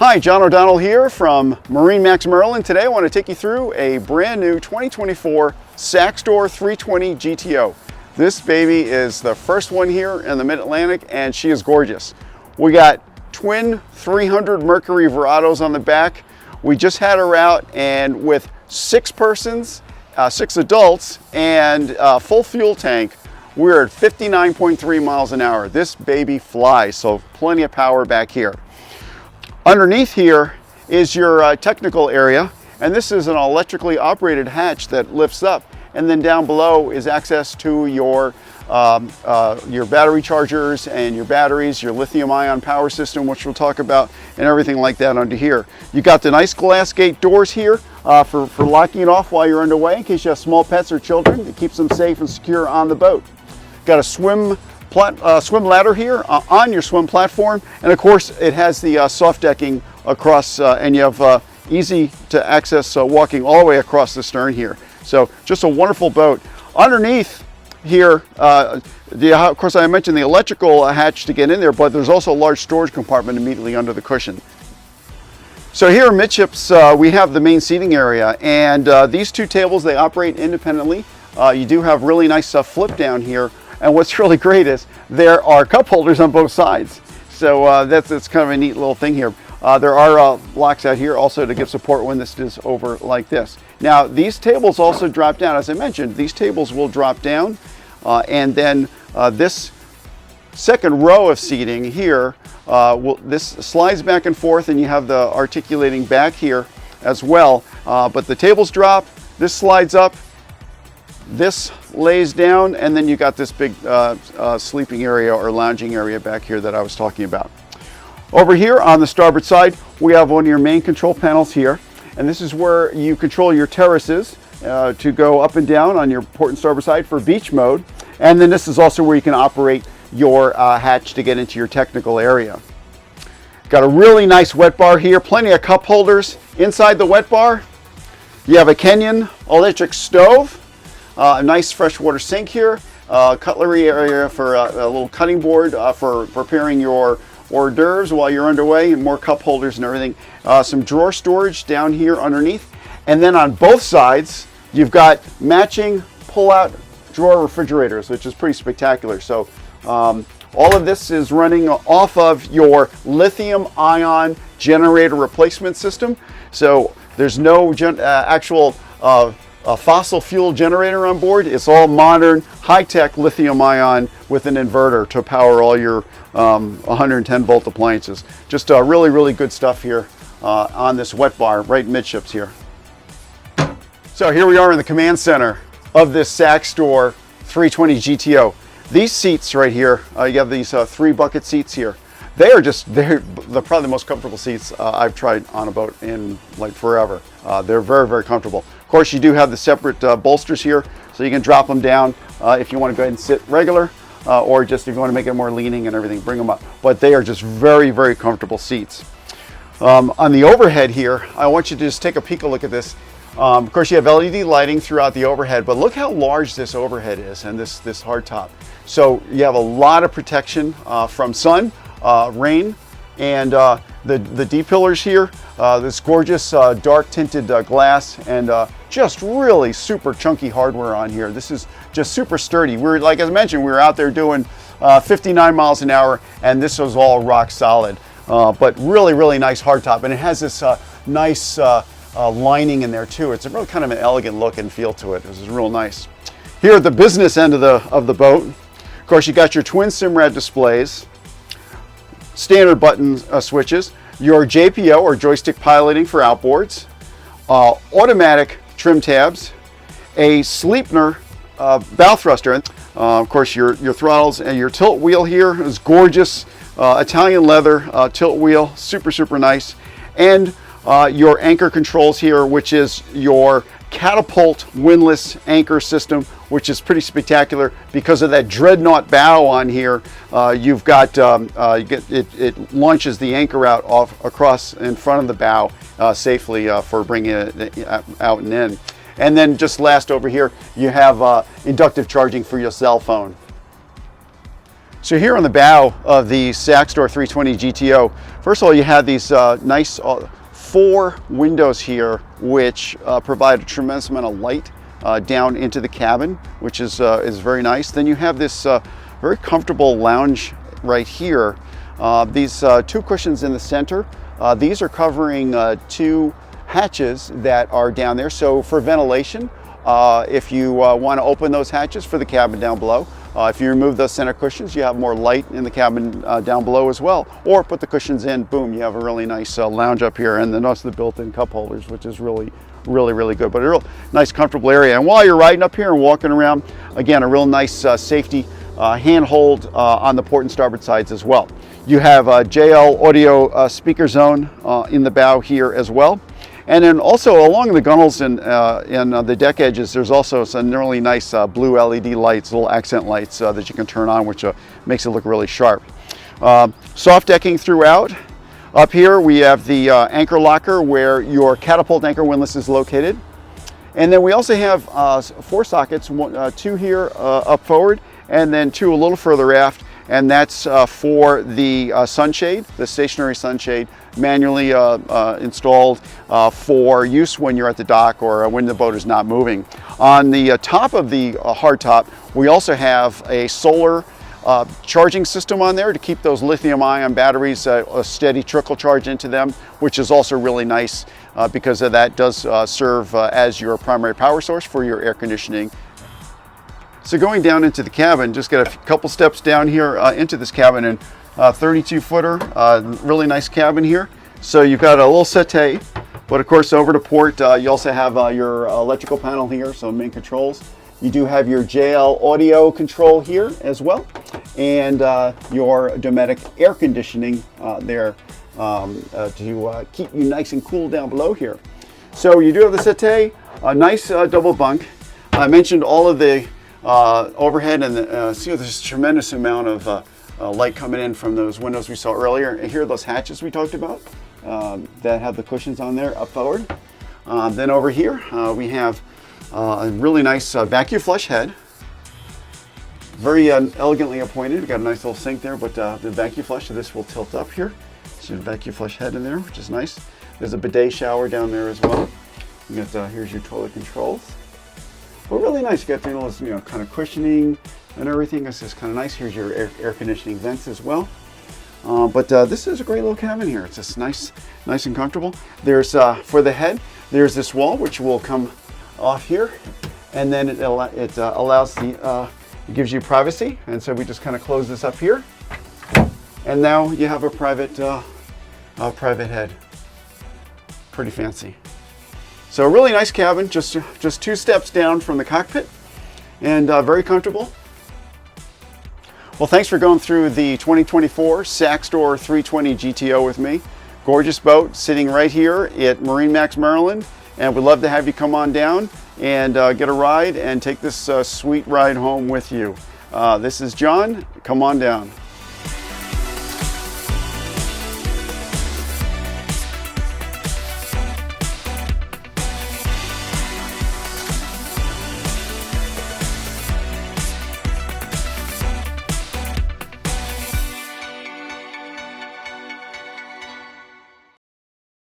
Hi, John O'Donnell here from MarineMax Maryland. Today I want to take you through a brand new 2024 Saxdor 320 GTO. This baby is the first one here in the Mid-Atlantic and she is gorgeous. We got twin 300 Mercury Verados on the back. We just had her out and with 6 persons, 6 adults and full fuel tank, we're at 59.3 miles an hour. This baby flies, so plenty of power back here. Underneath here is your technical area, and this is an electrically operated hatch that lifts up, and then down below is access to your battery chargers and your batteries, your lithium-ion power system, which we'll talk about, and everything like that under here. You got the nice glass gate doors here for locking it off while you're underway in case you have small pets or children. It keeps them safe and secure on the boat. Got a swim ladder here on your swim platform, and of course it has the soft decking across and you have easy to access walking all the way across the stern here. So just a wonderful boat. Underneath here, of course I mentioned the electrical hatch to get in there, but there's also a large storage compartment immediately under the cushion. So here amidships we have the main seating area, and these two tables, they operate independently. You do have really nice flip down here. And what's really great is there are cup holders on both sides. So that's kind of a neat little thing here. There are locks out here also to give support when this is over like this. Now these tables also drop down. As I mentioned, these tables will drop down and then this second row of seating here, this slides back and forth and you have the articulating back here as well. But the tables drop, this slides up, this lays down, and then you got this big sleeping area or lounging area back here that I was talking about. Over here on the starboard side, we have one of your main control panels here, and this is where you control your terraces to go up and down on your port and starboard side for beach mode. And then this is also where you can operate your hatch to get into your technical area. Got a really nice wet bar here, plenty of cup holders. Inside the wet bar, you have a Kenyan electric stove, a nice freshwater sink here, cutlery area for a little cutting board for preparing your hors d'oeuvres while you're underway, and more cup holders and everything. Some drawer storage down here underneath. And then on both sides, you've got matching pull-out drawer refrigerators, which is pretty spectacular. So all of this is running off of your lithium-ion generator replacement system. So there's no actual fossil fuel generator on board. It's all modern, high-tech lithium-ion with an inverter to power all your 110-volt appliances. Just really, really good stuff here on this wet bar right midships here. So here we are in the command center of this Saxdor 320 GTO. These seats right here, you have these 3 bucket seats here. They're probably the most comfortable seats I've tried on a boat in like forever. They're very, very comfortable. Of course, you do have the separate bolsters here, so you can drop them down if you want to go ahead and sit regular, or just if you want to make it more leaning and everything, bring them up. But they are just very, very comfortable seats. On the overhead here, I want you to just take a peek, a look at this. Of course, you have LED lighting throughout the overhead, but look how large this overhead is and this hardtop. So you have a lot of protection from sun, rain, and the D-pillars here, this gorgeous dark tinted glass, and just really super chunky hardware on here. This is just super sturdy. Like I mentioned, we were out there doing 59 miles an hour, and this was all rock solid. But really, really nice hardtop, and it has this nice lining in there too. It's a real kind of an elegant look and feel to it. This is real nice. Here at the business end of the boat, of course, you got your twin Simrad displays, standard button switches, your JPO or joystick piloting for outboards, automatic trim tabs, a Sleipner bow thruster. Of course, your throttles and your tilt wheel here is gorgeous Italian leather tilt wheel, super nice, and your anchor controls here, which is your catapult windlass anchor system, which is pretty spectacular because of that dreadnought bow on here. You've got it launches the anchor out across in front of the bow safely for bringing it out and in. And then just last over here, you have inductive charging for your cell phone. So here on the bow of the Saxdor 320 GTO, first of all, you have these nice 4 windows here, which provide a tremendous amount of light down into the cabin, which is very nice. Then you have this very comfortable lounge right here. These 2 cushions in the center. These are covering 2 hatches that are down there. So for ventilation, if you want to open those hatches for the cabin down below, if you remove those center cushions, you have more light in the cabin down below as well. Or put the cushions in, boom, you have a really nice lounge up here, and then also the built-in cup holders, which is really good. But a real nice, comfortable area. And while you're riding up here and walking around, again, a real nice safety handhold on the port and starboard sides as well. You have a JL audio speaker zone in the bow here as well. And then also along the gunnels and the deck edges, there's also some really nice blue LED lights, little accent lights that you can turn on, which makes it look really sharp. Soft decking throughout. Up here we have the anchor locker where your catapult anchor windlass is located. And then we also have 4 sockets, 2 here up forward, and then 2 a little further aft. And that's for the sunshade, the stationary sunshade, manually installed for use when you're at the dock or when the boat is not moving. On the top of the hardtop, we also have a solar charging system on there to keep those lithium-ion batteries a steady trickle charge into them, which is also really nice because that does serve as your primary power source for your air conditioning. So going down into the cabin, just get a couple steps down here into this cabin, and 32-footer, really nice cabin here. So you've got a little settee, but of course over to port, you also have your electrical panel here, so main controls. You do have your JL audio control here as well, and your Dometic air conditioning there to keep you nice and cool down below here. So you do have the settee, a nice double bunk. I mentioned all of the overhead, and see there's a tremendous amount of light coming in from those windows we saw earlier. And here are those hatches we talked about that have the cushions on there up forward. Then over here we have a really nice vacuum flush head, very elegantly appointed. We've got a nice little sink there, but the vacuum flush of this will tilt up here. So the vacuum flush head in there, which is nice. There's a bidet shower down there as well. You got here's your toilet controls. But really nice. You got all this, kind of cushioning and everything. This is kind of nice. Here's your air conditioning vents as well. But this is a great little cabin here. It's just nice and comfortable. There's for the head, there's this wall which will come off here, and then it allows it gives you privacy. And so we just kind of close this up here, and now you have a private head. Pretty fancy. So a really nice cabin, just 2 steps down from the cockpit, and very comfortable. Well, thanks for going through the 2024 Saxdor 320 GTO with me. Gorgeous boat sitting right here at MarineMax Maryland, and we'd love to have you come on down and get a ride and take this sweet ride home with you. This is John. Come on down.